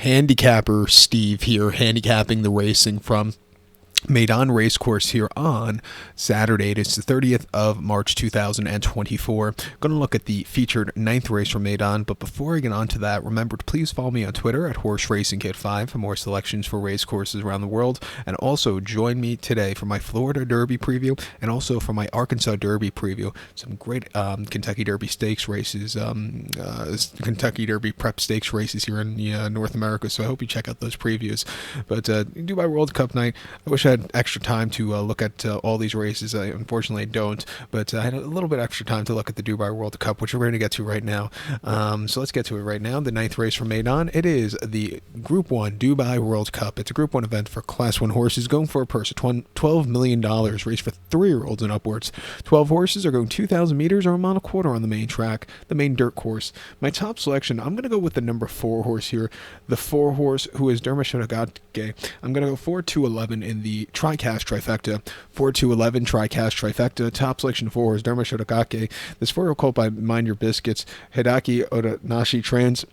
handicapper Steve here, handicapping the racing from Meydan Racecourse here on Saturday. It's the 30th of March 2024. Going to look at the featured 9th race from Meydan, but before I get on to that, remember to please follow me on Twitter at HorseRacingKid5 for more selections for race courses around the world, and also join me today for my Florida Derby preview and also for my Arkansas Derby preview. Some great Kentucky Derby Stakes races, Kentucky Derby Prep Stakes races here in North America, so I hope you check out those previews. But Dubai World Cup night, I wish I had extra time to look at all these races. Unfortunately, I don't, but I had a little bit extra time to look at the Dubai World Cup, which we're going to get to right now. So let's get to it right now. The 9th race from Meydan. It is the Group 1 Dubai World Cup. It's a Group 1 event for Class 1 horses going for a purse of $12 million, race for 3-year-olds and upwards. 12 horses are going 2,000 meters or a mile and a quarter on the main track, the main dirt course. My top selection, I'm going to go with the number 4 horse here, the 4 horse who is Dermashodagatke. I'm going to go 4-2-11 in the TriCast trifecta. 4-2-11 TriCast trifecta. Top selection 4 is Dermashodagatke. This 4-year-old colt by Mind Your Biscuits, Hidaki Odanashi Trans.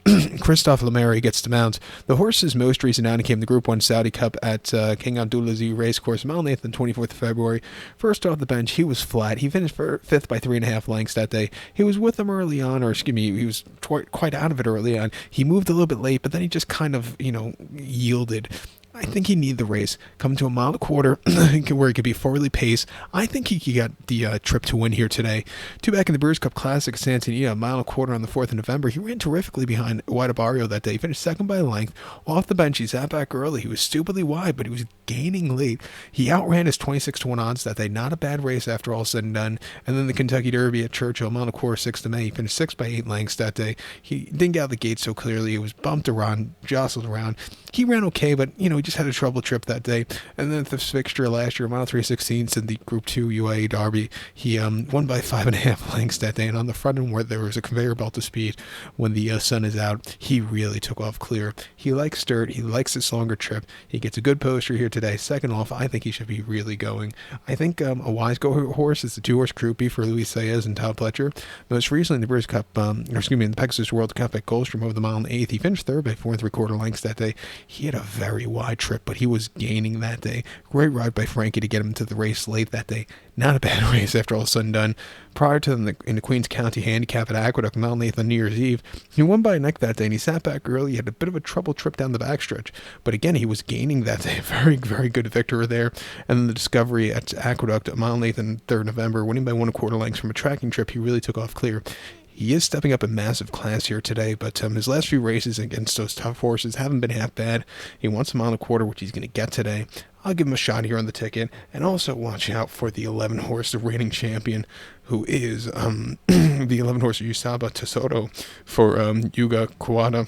Christophe Lemary gets to mount. The horse's most recent outing came the Group 1 Saudi Cup at King Abdulaziz Racecourse, Mile Nathan, 24th of February. First off the bench, he was flat. He finished 5th by 3.5 lengths that day. He was with them early on, or excuse me, he was quite out of it early on. He moved a little bit late, but then he just kind of, yielded. I think he needed the race. Come to a mile and a quarter where he could be forwardly paced. I think he could get the trip to win here today. Two back in the Brewers Cup Classic, Santanita, a mile and a quarter on the 4th of November. He ran terrifically behind Wide Barrio that day. He finished 2nd by a length. Off the bench, he sat back early. He was stupidly wide, but he was gaining late. He outran his 26-1 odds that day. Not a bad race after all said and done. And then the Kentucky Derby at Churchill, a mile and a quarter, 6th of May. He finished 6 by 8 lengths that day. He didn't get out the gate so clearly. He was bumped around, jostled around. He ran okay, but, he just had a trouble trip that day. And then the fixture last year, mile 3/16 in the Group 2 UAE Derby, he won by 5.5 lengths that day. And on the front end where there was a conveyor belt of speed when the sun is out, he really took off clear. He likes dirt. He likes this longer trip. He gets a good poster here today. Second off, I think he should be really going. I think a wise go horse is the 2-horse Croupi for Luis Saez and Todd Pletcher. Most recently in the British Cup, in the Pegasus World Cup at Goldstream over the mile and 8th, he finished 3rd by 4.75 lengths that day. He had a very wide trip, but he was gaining that day. Great ride by Frankie to get him to the race late that day. Not a bad race after all said and done. Prior to them in the Queens County Handicap at Aqueduct, Mount Nathan, New Year's Eve, he won by a neck that day, and he sat back early. He had a bit of a trouble trip down the backstretch, but again, he was gaining that day. Very, very good victor there. And then the Discovery at Aqueduct, Mile Nathan, 3rd November, winning by 1.25 lengths from a tracking trip. He really took off clear. He is stepping up in massive class here today, but his last few races against those tough horses haven't been half bad. He wants a mile and a quarter, which he's going to get today. I'll give him a shot here on the ticket, and also watch out for the 11 horse, the reigning champion, who is the 11 horse Usaba Tesoro for Yuga Kawada.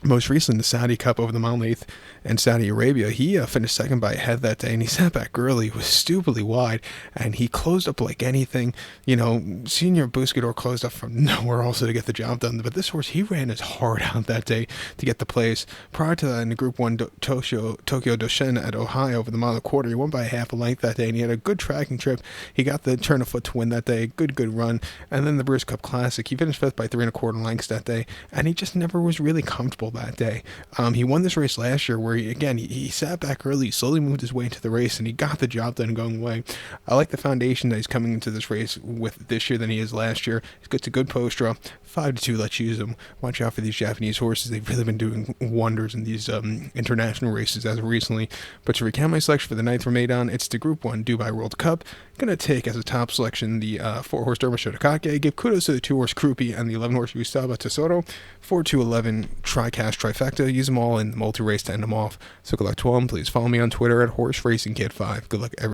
Most recently, the Saudi Cup over the mile and 8th and Saudi Arabia, he finished 2nd by a head that day, and he sat back early. He was stupidly wide, and he closed up like anything. Senior Buscador closed up from nowhere also to get the job done, but this horse, he ran his heart out that day to get the place. Prior to that, in the Group 1 Tokyo Doshen at Ohio over the mile and a quarter, he won by half a length that day, and he had a good tracking trip. He got the turn of foot to win that day. Good run. And then the Brewers Cup Classic, he finished 5th by 3.25 lengths that day, and he just never was really comfortable that day. He won this race last year where he sat back early, slowly moved his way into the race, and he got the job done going away. I like the foundation that he's coming into this race with this year than he is last year. It's a good post draw. 5-2, let's use them. Watch out for these Japanese horses. They've really been doing wonders in these international races as of recently. But to recount my selection for the 9th from Meydan, it's the Group 1 Dubai World Cup. Going to take as a top selection the 4-horse Dermashodagatke. Give kudos to the 2-horse Croupi and the 11-horse Usaba Tesoro. 4-2-11 TriCast trifecta. Use them all in the multi-race to end them off. So good luck to them. Please follow me on Twitter at HorseRacingKid5. Good luck, everyone.